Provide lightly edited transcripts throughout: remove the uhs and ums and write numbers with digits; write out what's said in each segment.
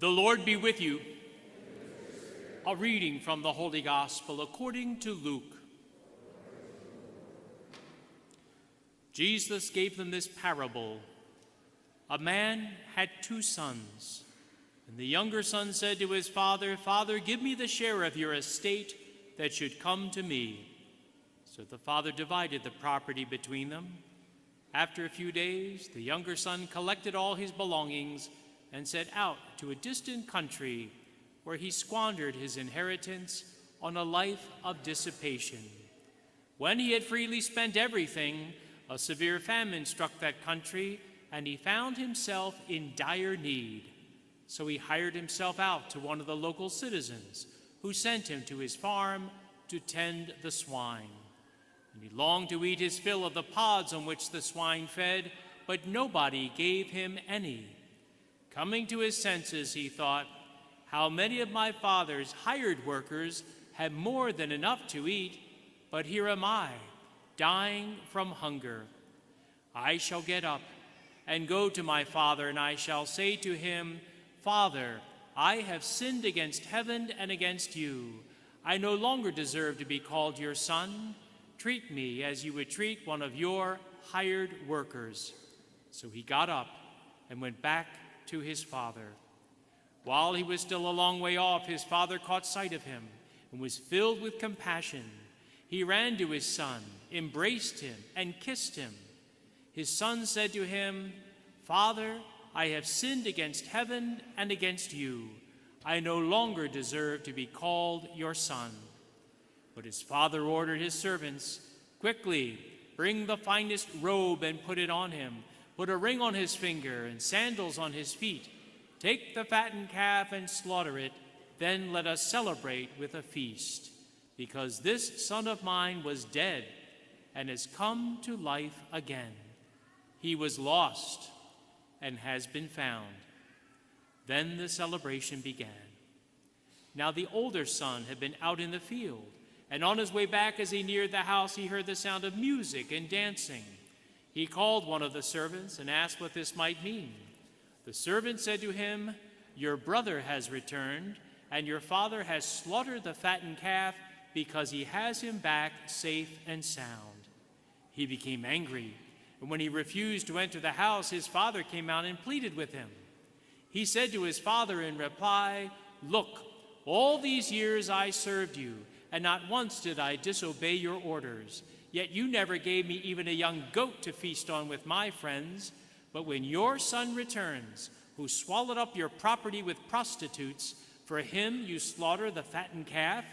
The Lord be with you. A reading from the Holy Gospel according to Luke. Jesus gave them this parable. A man had 2 sons, and the younger son said to his father, "Father, give me the share of your estate that should come to me." So the father divided the property between them. After a few days, the younger son collected all his belongings and set out to a distant country where he squandered his inheritance on a life of dissipation. When he had freely spent everything, a severe famine struck that country, and he found himself in dire need. So he hired himself out to one of the local citizens, who sent him to his farm to tend the swine. And he longed to eat his fill of the pods on which the swine fed, but nobody gave him any. Coming to his senses, he thought, "How many of my father's hired workers have more than enough to eat, but here am I, dying from hunger. I shall get up and go to my father, and I shall say to him, 'Father, I have sinned against heaven and against you. I no longer deserve to be called your son. Treat me as you would treat one of your hired workers.' So he got up and went back to his father. While he was still a long way off, his father caught sight of him and was filled with compassion. He ran to his son, embraced him, and kissed him. His son said to him, 'Father, I have sinned against heaven and against you. I no longer deserve to be called your son.' But his father ordered his servants, 'Quickly, bring the finest robe and put it on him. Put a ring on his finger and sandals on his feet. Take the fattened calf and slaughter it. Then let us celebrate with a feast. Because this son of mine was dead and has come to life again. He was lost and has been found.' Then the celebration began. Now the older son had been out in the field, and on his way back as he neared the house, he heard the sound of music and dancing. He called one of the servants and asked what this might mean. The servant said to him, 'Your brother has returned, and your father has slaughtered the fattened calf because he has him back safe and sound.' He became angry, and when he refused to enter the house, his father came out and pleaded with him. He said to his father in reply, 'Look, all these years I served you, and not once did I disobey your orders. Yet you never gave me even a young goat to feast on with my friends. But when your son returns, who swallowed up your property with prostitutes, for him you slaughter the fattened calf?'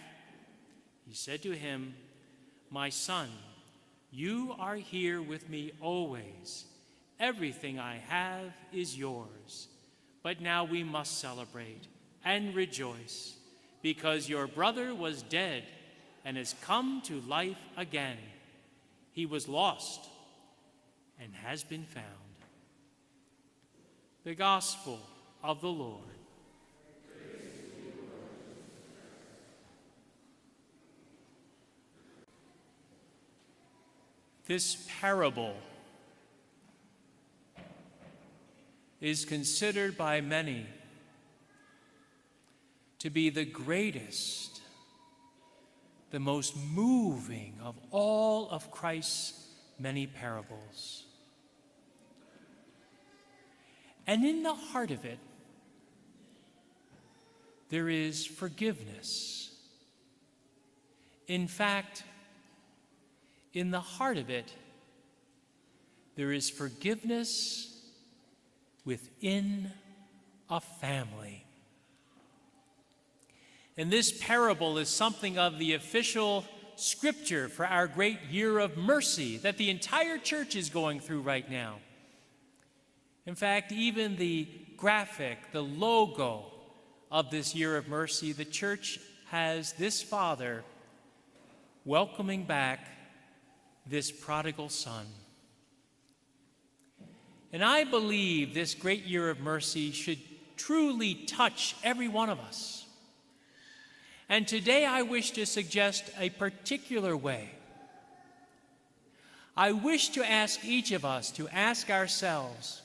He said to him, 'My son, you are here with me always. Everything I have is yours. But now we must celebrate and rejoice, because your brother was dead and has come to life again. He was lost and has been found.'" The Gospel of the Lord. This parable is considered by many to be the greatest, the most moving of all of Christ's many parables. And in the heart of it, there is forgiveness. In fact, in the heart of it, there is forgiveness within a family. And this parable is something of the official scripture for our great year of mercy that the entire church is going through right now. In fact, even the graphic, the logo of this year of mercy, the church has this father welcoming back this prodigal son. And I believe this great year of mercy should truly touch every one of us. And today I wish to suggest a particular way. I wish to ask each of us to ask ourselves,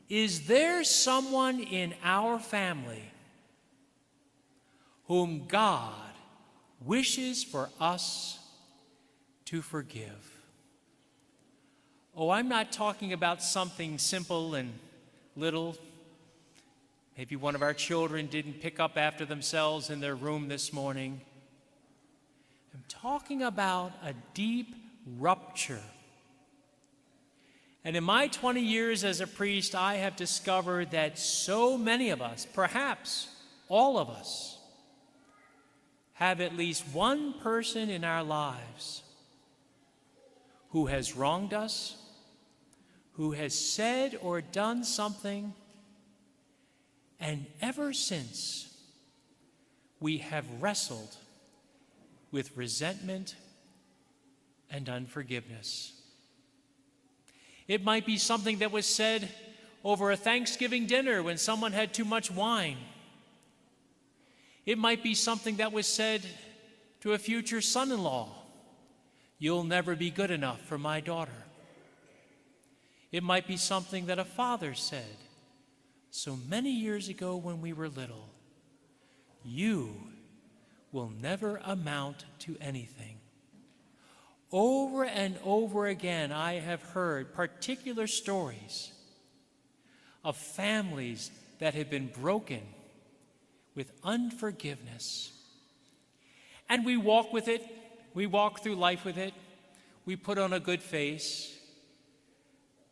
Is there someone in our family whom God wishes for us to forgive? Oh, I'm not talking about something simple and little. Maybe one of our children didn't pick up after themselves in their room this morning. I'm talking about a deep rupture. And in my 20 years as a priest, I have discovered that so many of us, perhaps all of us, have at least one person in our lives who has wronged us, who has said or done something, and ever since we have wrestled with resentment and unforgiveness. It might be something that was said over a Thanksgiving dinner when someone had too much wine. It might be something that was said to a future son-in-law. You'll never be good enough for my daughter. It might be something that a father said so many years ago when we were little. You will never amount to anything. Over and over again, I have heard particular stories of families that have been broken with unforgiveness. And we walk with it. We walk through life with it. We put on a good face.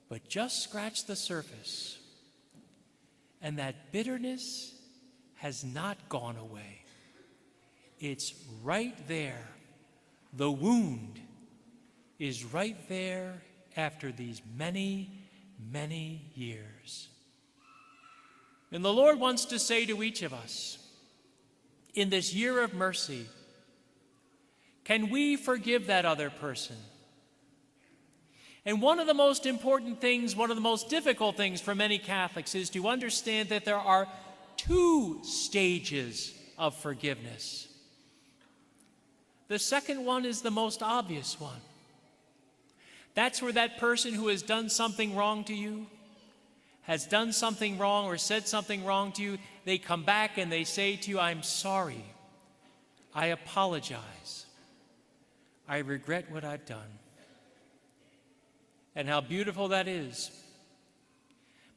But just scratch the surface, and that bitterness has not gone away. It's right there. The wound is right there after these many, many years. And the Lord wants to say to each of us, in this year of mercy, can we forgive that other person? And one of the most important things, one of the most difficult things for many Catholics is to understand that there are two stages of forgiveness. The second one is the most obvious one. That's where that person who has done something wrong to you, has done something wrong or said something wrong to you, they come back and they say to you, I'm sorry. I apologize. I regret what I've done. And how beautiful that is.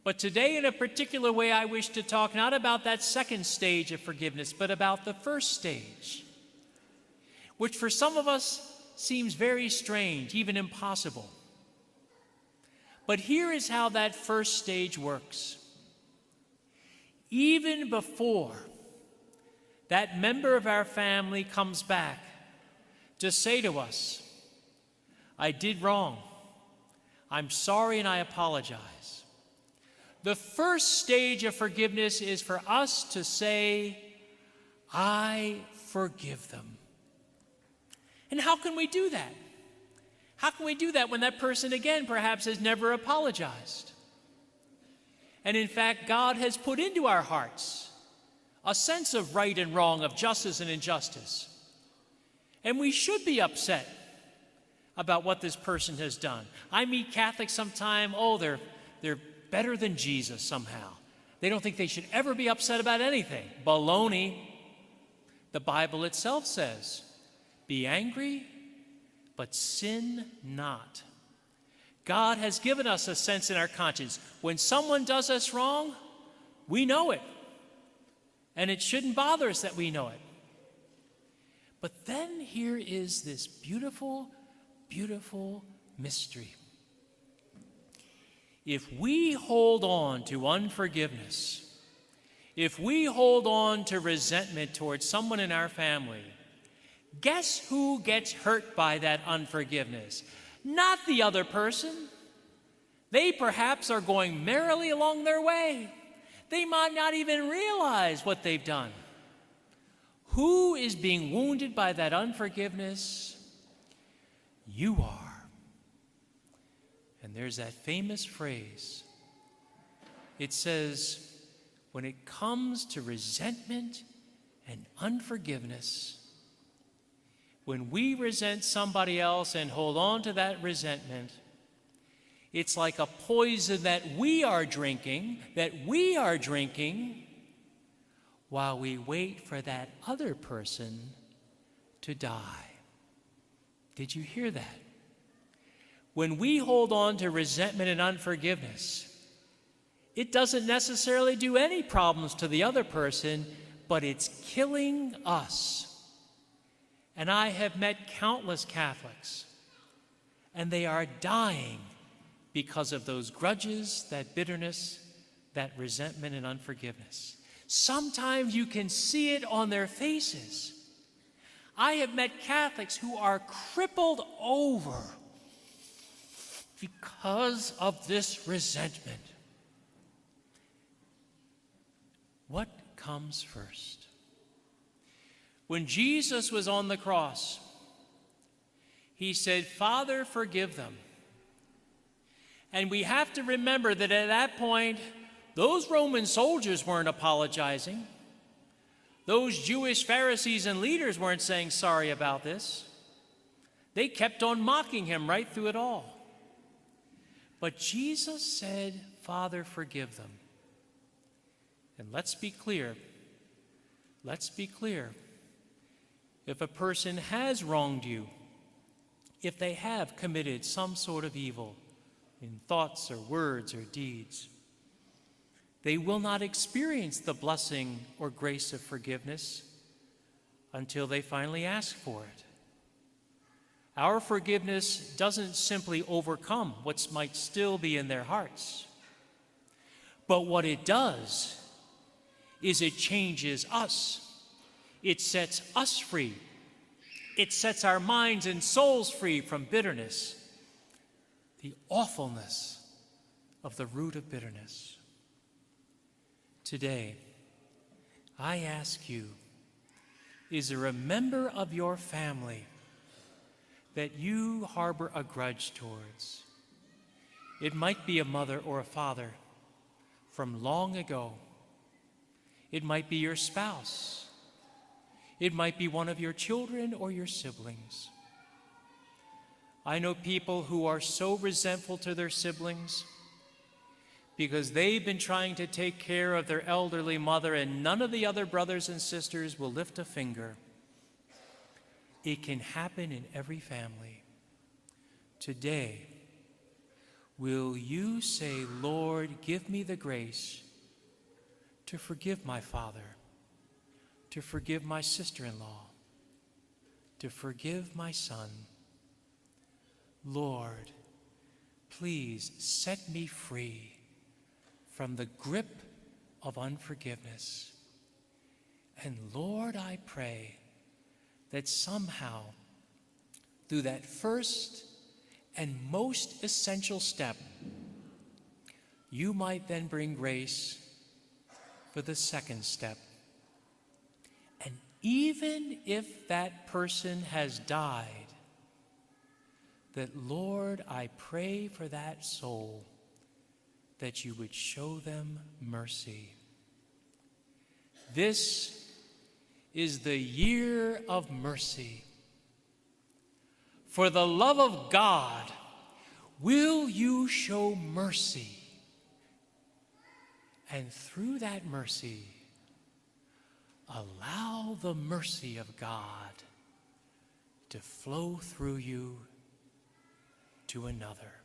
But today, in a particular way, I wish to talk not about that second stage of forgiveness, but about the first stage, which for some of us seems very strange, even impossible. But here is how that first stage works. Even before that member of our family comes back to say to us, I did wrong. I'm sorry and I apologize. The first stage of forgiveness is for us to say, I forgive them. And how can we do that? How can we do that when that person, again, perhaps has never apologized? And in fact, God has put into our hearts a sense of right and wrong, of justice and injustice. And we should be upset about what this person has done. I meet Catholics sometime, they're better than Jesus somehow. They don't think they should ever be upset about anything. Baloney. The Bible itself says, be angry, but sin not. God has given us a sense in our conscience. When someone does us wrong, we know it. And it shouldn't bother us that we know it. But then here is this beautiful, beautiful mystery. If we hold on to unforgiveness, if we hold on to resentment towards someone in our family, guess who gets hurt by that unforgiveness? Not the other person. They perhaps are going merrily along their way. They might not even realize what they've done. Who is being wounded by that unforgiveness? You are. And there's that famous phrase. It says, when it comes to resentment and unforgiveness, when we resent somebody else and hold on to that resentment, It's like a poison that we are drinking, while we wait for that other person to die. Did you hear that? When we hold on to resentment and unforgiveness, it doesn't necessarily do any problems to the other person, but it's killing us. And I have met countless Catholics, and they are dying because of those grudges, that bitterness, that resentment and unforgiveness. Sometimes you can see it on their faces. I have met Catholics who are crippled over because of this resentment. What comes first? When Jesus was on the cross, he said, "Father, forgive them." And we have to remember that at that point, those Roman soldiers weren't apologizing. Those Jewish Pharisees and leaders weren't saying sorry about this. They kept on mocking him right through it all. But Jesus said, "Father, forgive them." And let's be clear. If a person has wronged you, if they have committed some sort of evil in thoughts or words or deeds, they will not experience the blessing or grace of forgiveness until they finally ask for it. Our forgiveness doesn't simply overcome what might still be in their hearts, but what it does is it changes us. It sets us free. It sets our minds and souls free from bitterness, the awfulness of the root of bitterness. Today, I ask you, is there a member of your family that you harbor a grudge towards? It might be a mother or a father from long ago. It might be your spouse. It might be one of your children or your siblings. I know people who are so resentful to their siblings because they've been trying to take care of their elderly mother and none of the other brothers and sisters will lift a finger. It can happen in every family. Today, will you say, "Lord, give me the grace to forgive my father, to forgive my sister-in-law, to forgive my son. Lord, please set me free from the grip of unforgiveness. And Lord, I pray that somehow, through that first and most essential step, you might then bring grace for the second step. And even if that person has died, that, Lord, I pray for that soul, that you would show them mercy. This is the year of mercy. For the love of God, will you show mercy? And through that mercy, allow the mercy of God to flow through you to another.